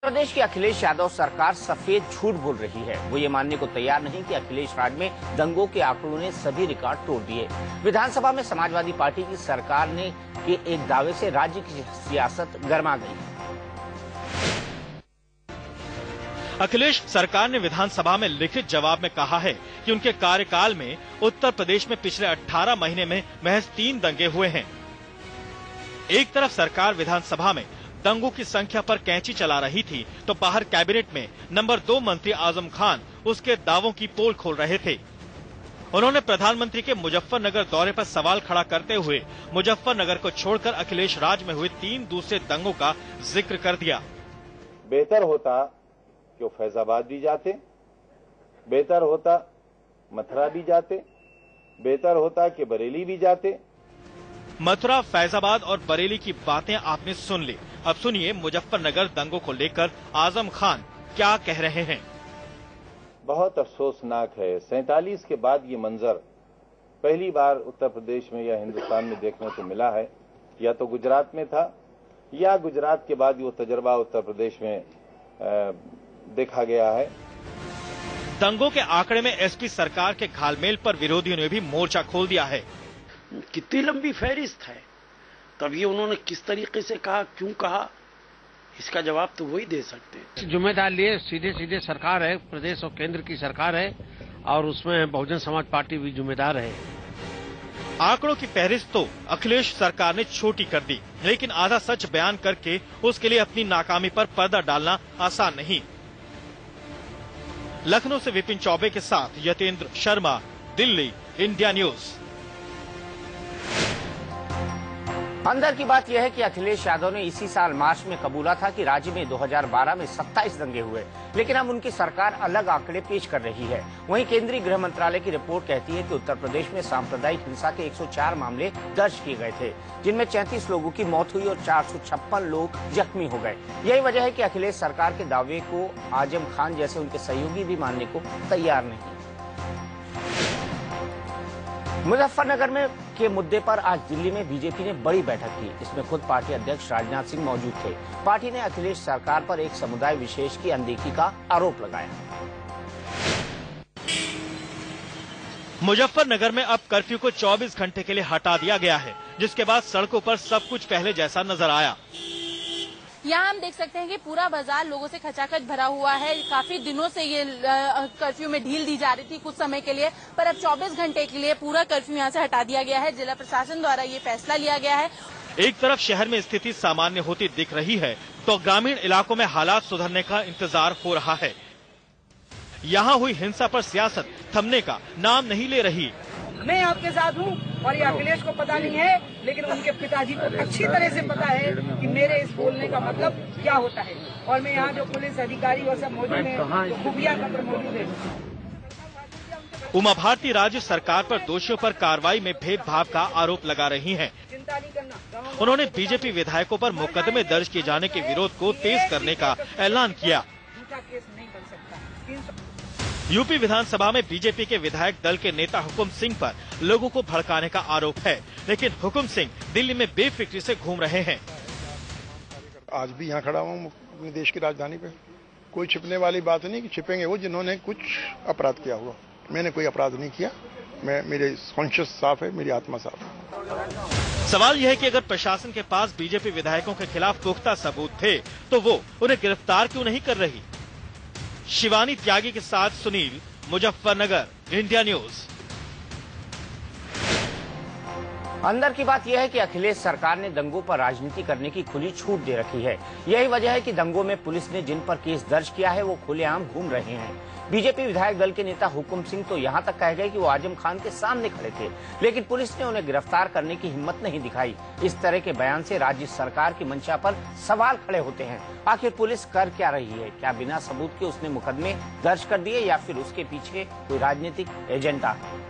प्रदेश की अखिलेश यादव सरकार सफेद झूठ बोल रही है। वो ये मानने को तैयार नहीं कि अखिलेश राज में दंगों के आंकड़ों ने सभी रिकॉर्ड तोड़ दिए। विधानसभा में समाजवादी पार्टी की सरकार ने के एक दावे से राज्य की सियासत गर्मा गई। अखिलेश सरकार ने विधानसभा में लिखित जवाब में कहा है कि उनके कार्यकाल में उत्तर प्रदेश में पिछले 18 महीने में महज 3 दंगे हुए हैं। एक तरफ सरकार विधानसभा में दंगों की संख्या पर कैंची चला रही थी, तो बाहर कैबिनेट में नंबर 2 मंत्री आजम खान उसके दावों की पोल खोल रहे थे। उन्होंने प्रधानमंत्री के मुजफ्फरनगर दौरे पर सवाल खड़ा करते हुए मुजफ्फरनगर को छोड़कर अखिलेश राज में हुए 3 दूसरे दंगों का जिक्र कर दिया। बेहतर होता कि वो फैजाबाद भी जाते, बेहतर होता मथुरा भी जाते, बेहतर होता कि बरेली भी जाते। मथुरा, फैजाबाद और बरेली की बातें आपने सुन ली। अब सुनिए मुजफ्फरनगर दंगों को लेकर आजम खान क्या कह रहे हैं। बहुत अफसोसनाक है, 47 के बाद ये मंजर पहली बार उत्तर प्रदेश में या हिंदुस्तान में देखने को मिला है। या तो गुजरात में था या गुजरात के बाद वो तजर्बा उत्तर प्रदेश में देखा गया है। दंगों के आंकड़े में एसपी सरकार के घालमेल पर विरोधियों ने भी मोर्चा खोल दिया है। कितनी लंबी फहरिस्त है, तब ये उन्होंने किस तरीके से कहा, क्यों कहा, इसका जवाब तो वही दे सकते हैं। जिम्मेदार लिए सीधे सरकार है, प्रदेश और केंद्र की सरकार है और उसमें बहुजन समाज पार्टी भी जिम्मेदार है। आंकड़ों की फहरिस्त तो अखिलेश सरकार ने छोटी कर दी, लेकिन आधा सच बयान करके उसके लिए अपनी नाकामी पर पर्दा डालना आसान नहीं। लखनऊ से विपिन चौबे के साथ यतेंद्र शर्मा, दिल्ली, इंडिया न्यूज। अंदर की बात यह है कि अखिलेश यादव ने इसी साल मार्च में कबूला था कि राज्य में 2012 में 27 दंगे हुए, लेकिन अब उनकी सरकार अलग आंकड़े पेश कर रही है। वहीं केंद्रीय गृह मंत्रालय की रिपोर्ट कहती है कि उत्तर प्रदेश में सांप्रदायिक हिंसा के 104 मामले दर्ज किए गए थे, जिनमें 33 लोगों की मौत हुई और 456 लोग जख्मी हो गए। यही वजह है कि अखिलेश सरकार के दावे को आजम खान जैसे उनके सहयोगी भी मानने को तैयार नहीं। मुजफ्फरनगर में के मुद्दे पर आज दिल्ली में बीजेपी ने बड़ी बैठक की। इसमें खुद पार्टी अध्यक्ष राजनाथ सिंह मौजूद थे। पार्टी ने अखिलेश सरकार पर एक समुदाय विशेष की अनदेखी का आरोप लगाया। मुजफ्फरनगर में अब कर्फ्यू को 24 घंटे के लिए हटा दिया गया है, जिसके बाद सड़कों पर सब कुछ पहले जैसा नजर आया। यहाँ हम देख सकते हैं कि पूरा बाजार लोगों से खचाखच भरा हुआ है। काफी दिनों से ये कर्फ्यू में ढील दी जा रही थी कुछ समय के लिए, पर अब 24 घंटे के लिए पूरा कर्फ्यू यहाँ से हटा दिया गया है। जिला प्रशासन द्वारा ये फैसला लिया गया है। एक तरफ शहर में स्थिति सामान्य होती दिख रही है, तो ग्रामीण इलाकों में हालात सुधरने का इंतजार हो रहा है। यहाँ हुई हिंसा पर सियासत थमने का नाम नहीं ले रही। मैं आपके साथ हूँ और ये अखिलेश को पता नहीं है, लेकिन उनके पिताजी को अच्छी तरह से पता है कि मेरे इस बोलने का मतलब क्या होता है। और मैं यहाँ जो पुलिस अधिकारी और सब मौजूद हैं, जो खुफिया तंत्र मौजूद है। उमा भारती राज्य सरकार पर दोषियों पर कार्रवाई में भेदभाव का आरोप लगा रही हैं। चिंता नहीं करना। उन्होंने बीजेपी विधायकों पर मुकदमे दर्ज किए जाने के विरोध को तेज करने का ऐलान किया। झूठा केस नहीं बन सकता। यूपी विधानसभा में बीजेपी के विधायक दल के नेता हुकुम सिंह पर लोगों को भड़काने का आरोप है, लेकिन हुकुम सिंह दिल्ली में बेफिक्री से घूम रहे हैं। आज भी यहाँ खड़ा हूँ अपने देश की राजधानी पे। कोई छिपने वाली बात नहीं कि छिपेंगे वो जिन्होंने कुछ अपराध किया हुआ। मैंने कोई अपराध नहीं किया। मेरे कॉन्शियस साफ है, मेरी आत्मा साफ है। सवाल यह है कि अगर प्रशासन के पास बीजेपी विधायकों के खिलाफ पुख्ता सबूत थे, तो वो उन्हें गिरफ्तार क्यों नहीं कर रही। शिवानी त्यागी के साथ सुनील, मुजफ्फरनगर, इंडिया न्यूज। अंदर की बात यह है कि अखिलेश सरकार ने दंगों पर राजनीति करने की खुली छूट दे रखी है। यही वजह है कि दंगों में पुलिस ने जिन पर केस दर्ज किया है वो खुलेआम घूम रहे हैं। बीजेपी विधायक दल के नेता हुकुम सिंह तो यहाँ तक कह गए कि वो आजम खान के सामने खड़े थे, लेकिन पुलिस ने उन्हें गिरफ्तार करने की हिम्मत नहीं दिखाई। इस तरह के बयान से राज्य सरकार की मंशा पर सवाल खड़े होते हैं। आखिर पुलिस कर क्या रही है? क्या बिना सबूत के उसने मुकदमे दर्ज कर दिए या फिर उसके पीछे कोई राजनीतिक एजेंडा है?